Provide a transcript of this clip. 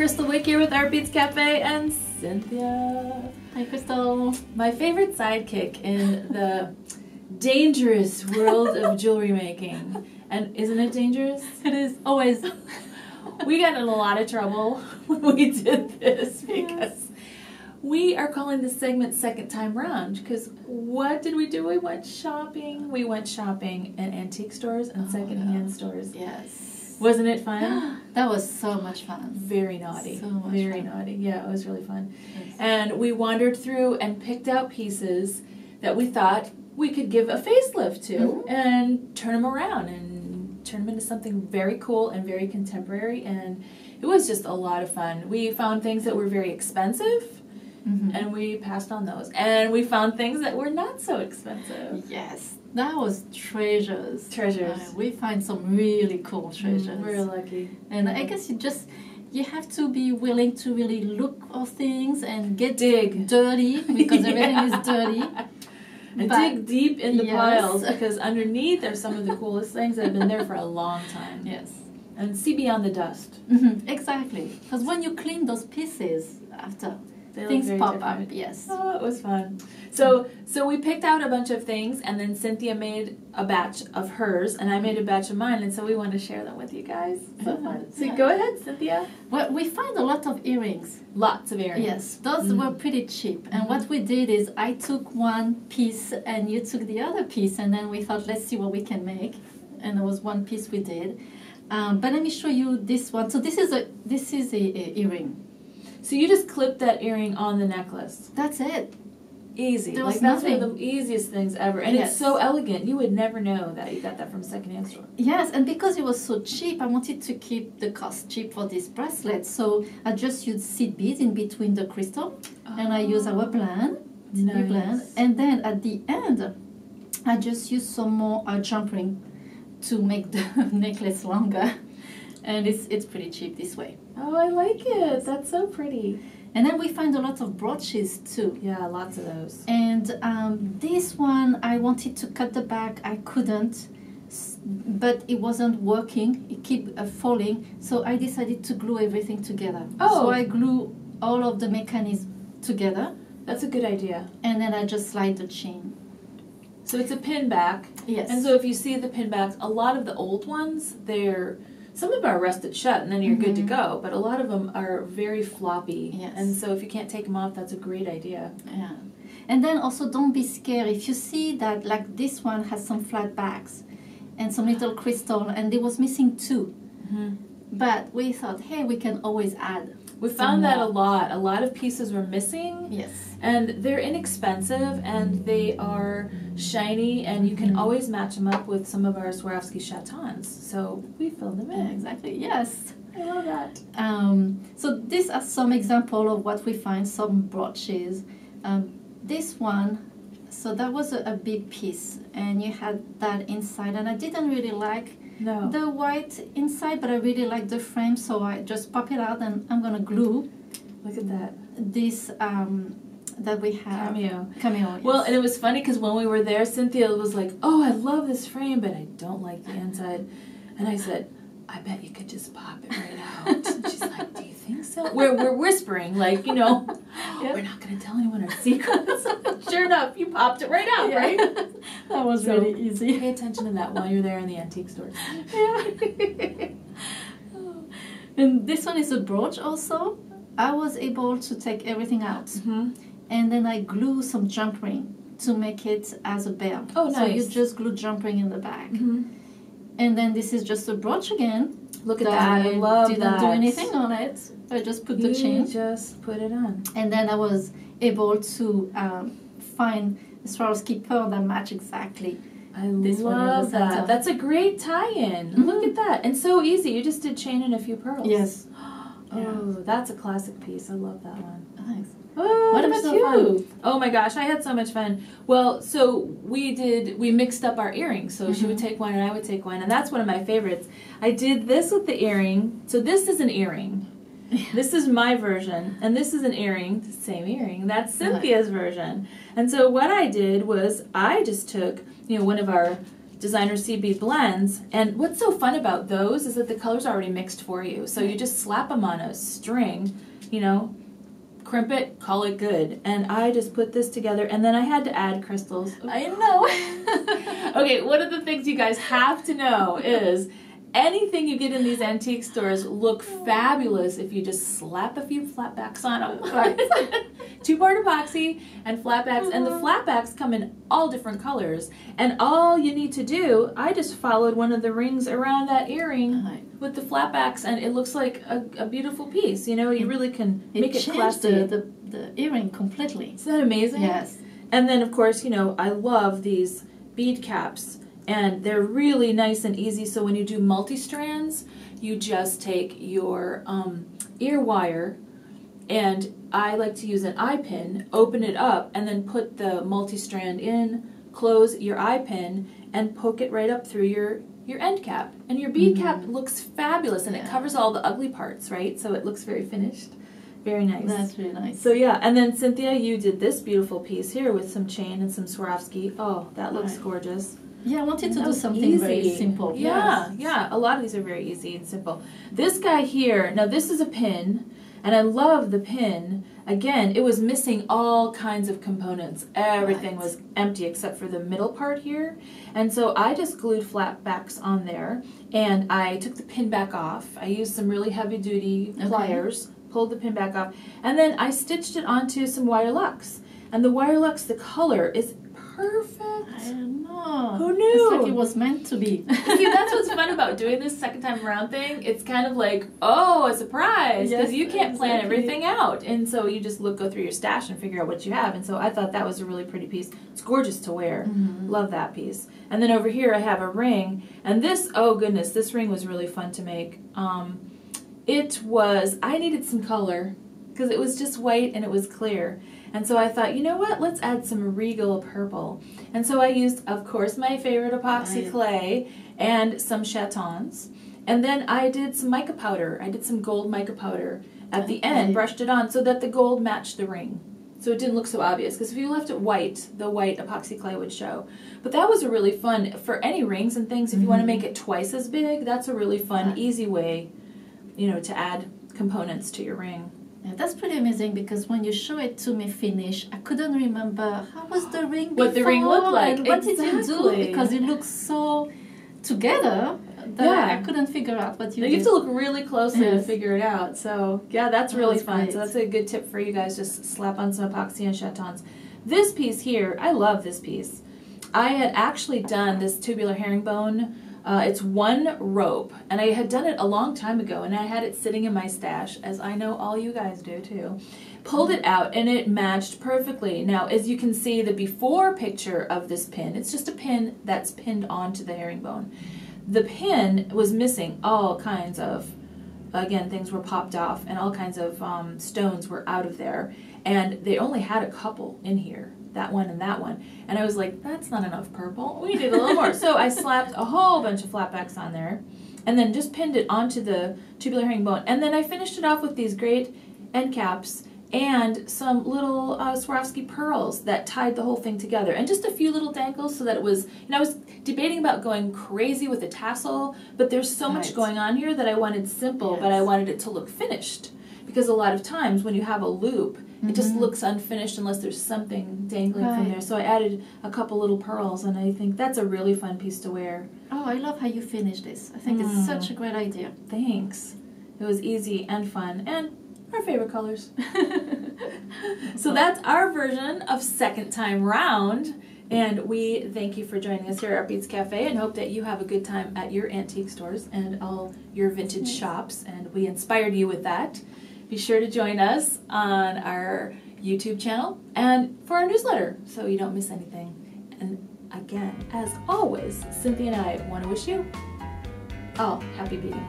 Kristal Wick here with Artbeads Cafe and Cynthia. Hi, Kristal. My favorite sidekick in the dangerous world of jewelry making. And isn't it dangerous? It is always. We got in a lot of trouble when we did this because we are calling this segment Second Time Round, because what did we do? We went shopping. We went shopping in antique stores and secondhand stores. Yes. Wasn't it fun? That was so much fun. Very naughty. So much Very fun. naughty. Yeah, it was really fun. Yes. And we wandered through and picked out pieces that we thought we could give a facelift to and turn them around and turn them into something very cool and very contemporary. And it was just a lot of fun. We found things that were very expensive. And we passed on those. And we found things that were not so expensive. Yes, that was treasures. Treasures. We find some really cool treasures. We're lucky. And I guess you have to be willing to really look for things and get dirty, because everything is dirty. And dig deep in the piles, because underneath are some of the coolest things that have been there for a long time. Yes. And see beyond the dust. Exactly. Because when you clean those pieces after, they things pop different. up. Yes. Oh, it was fun. So we picked out a bunch of things, and then Cynthia made a batch of hers, and I made a batch of mine, and so we want to share them with you guys. So fun. So go ahead, Cynthia. Well, we find a lot of earrings. Lots of earrings. Yes, those were pretty cheap. And what we did is I took one piece and you took the other piece, and then we thought, let's see what we can make. And there was one piece we did. But let me show you this one. So this is a earring. So you just clipped that earring on the necklace. That's it. Easy. There was that's nothing. one of the easiest things ever. And it's so elegant. You would never know that you got that from a secondhand store. Yes, and because it was so cheap, I wanted to keep the cost cheap for this bracelet. So I just used seed beads in between the crystal. And I use our blend. Blend. And then at the end, I just used some more jump ring to make the necklace longer. And it's pretty cheap this way. Oh, I like it. That's so pretty. And then we find a lot of brooches too. Yeah, lots of those. And this one, I wanted to cut the back. I couldn't, but it wasn't working. It kept falling. So I decided to glue everything together. Oh. So I glue all of the mechanisms together. That's a good idea. And then I just slide the chain. So it's a pin back. Yes. And so if you see the pin backs, a lot of the old ones, some of them are rusted shut and then you're good to go, but a lot of them are very floppy. Yes. And so if you can't take them off, that's a great idea. Yeah. And then also don't be scared if you see that, like this one has some flat backs and some little crystal, and it was missing two. But we thought, hey, we can always add. We found that a lot. A lot of pieces were missing. Yes. And they're inexpensive and they are shiny, and you can always match them up with some of our Swarovski chatons. So we filled them in. Exactly, yes. I love that. So these are some examples of what we find, some brooches. This one, so that was a big piece, and you had that inside, and I didn't really like the white inside, but I really like the frame, so I just pop it out and I'm gonna glue. Look at that. This that we have. Cameo. Yes. Well, and it was funny because when we were there, Cynthia was like, oh, I love this frame, but I don't like the inside. And I said, I bet you could just pop it right out. And she's like, do you think so? We're whispering, like, we're not going to tell anyone our secrets. Sure enough, you popped it right out, right? That was really easy. Pay attention to that while you're there in the antique stores. And this one is a brooch also. I was able to take everything out. And then I glue some jump ring to make it as a bell. Oh, nice. So you just glue jump ring in the back. And then this is just a brooch again. Look at that. I love that. Didn't do anything on it. I just put the chain. You just put it on. And then I was able to find a Swarovski pearl that match exactly. I love that. That's a great tie-in. Look at that. And so easy. You just did chain and a few pearls. Yes. Oh, that's a classic piece. I love that one. Thanks. Oh, what about you? Oh my gosh, I had so much fun. Well, so we mixed up our earrings. So she would take one and I would take one. And that's one of my favorites. I did this with the earring. So this is an earring. This is my version. And this is an earring, the same earring. That's Cynthia's version. And so what I did was I just took, one of our designer seed bead blends. And what's so fun about those is that the color's already mixed for you. So you just slap them on a string, you know, crimp it, call it good. And I just put this together, and then I had to add crystals. I know. Okay, one of the things you guys have to know is anything you get in these antique stores look fabulous if you just slap a few flatbacks on them. Right. 2-part epoxy and flatbacks, and the flatbacks come in all different colors. And all you need to do, I just followed one of the rings around that earring with the flatbacks, and it looks like a beautiful piece. You know, you really can make it classy. The earring completely. Isn't that amazing? Yes. And then, of course, you know, I love these bead caps. And they're really nice and easy, so when you do multi-strands, you just take your ear wire, and I like to use an eye pin, open it up, and then put the multi-strand in, close your eye pin, and poke it right up through your end cap. And your bead cap looks fabulous, and it covers all the ugly parts, right? So it looks very finished. Very nice. That's really nice. So yeah, and then Cynthia, you did this beautiful piece here with some chain and some Swarovski. Oh, that looks gorgeous. Yeah, I wanted to do something very simple. Yeah, yes. yeah. A lot of these are very easy and simple. This guy here, now this is a pin, and I love the pin. Again, it was missing all kinds of components. Everything was empty except for the middle part here. And so I just glued flat backs on there, and I took the pin back off. I used some really heavy-duty pliers, pulled the pin back off, and then I stitched it onto some wire lux. And the wire lux, the color is perfect. I don't know. Who knew? It's like it was meant to be. See, that's what's fun about doing this second time around thing. It's kind of like, oh, a surprise, because you can't plan everything out. And so you just go through your stash and figure out what you have. And so I thought that was a really pretty piece. It's gorgeous to wear. Love that piece. And then over here I have a ring. And this, oh goodness, this ring was really fun to make. I needed some color because it was just white and it was clear. And so I thought, you know what, let's add some regal purple. And so I used, of course, my favorite epoxy clay and some chatons. And then I did some mica powder. I did some gold mica powder at the end, brushed it on so that the gold matched the ring. So it didn't look so obvious, because if you left it white, the white epoxy clay would show. But that was a really fun, for any rings and things, if you want to make it twice as big, that's a really fun, easy way, you know, to add components to your ring. Yeah, that's pretty amazing, because when you show it to me finished, I couldn't remember how was the ring before, what the ring looked like, and what did you do, because it looks so together that I couldn't figure out what you did. You have to look really closely to figure it out. So yeah, that's really fun. Great. So that's a good tip for you guys. Just slap on some epoxy and chatons. This piece here, I love this piece. I had actually done this tubular herringbone. It's one rope, and I had done it a long time ago, and I had it sitting in my stash, as I know all you guys do too. Pulled it out, and it matched perfectly. Now, as you can see, the before picture of this pin, it's just a pin that's pinned onto the herringbone. The pin was missing all kinds of, again, things were popped off, and all kinds of stones were out of there, and they only had a couple in here. That one and that one. And I was like, that's not enough purple. We need a little more. So I slapped a whole bunch of flatbacks on there and then just pinned it onto the tubular herringbone. And then I finished it off with these great end caps and some little Swarovski pearls that tied the whole thing together. And just a few little dangles so that it was, you know, I was debating about going crazy with a tassel, but there's so much going on here that I wanted simple, but I wanted it to look finished. Because a lot of times when you have a loop, it just looks unfinished unless there's something dangling from there. So I added a couple little pearls, and I think that's a really fun piece to wear. Oh, I love how you finished this. I think it's such a great idea. Thanks. It was easy and fun, and our favorite colors. So that's our version of Second Time Round. And we thank you for joining us here at Artbeads Cafe, and hope that you have a good time at your antique stores and all your vintage shops, and we inspired you with that. Be sure to join us on our YouTube channel and for our newsletter so you don't miss anything. And again, as always, Cynthia and I want to wish you all happy beading.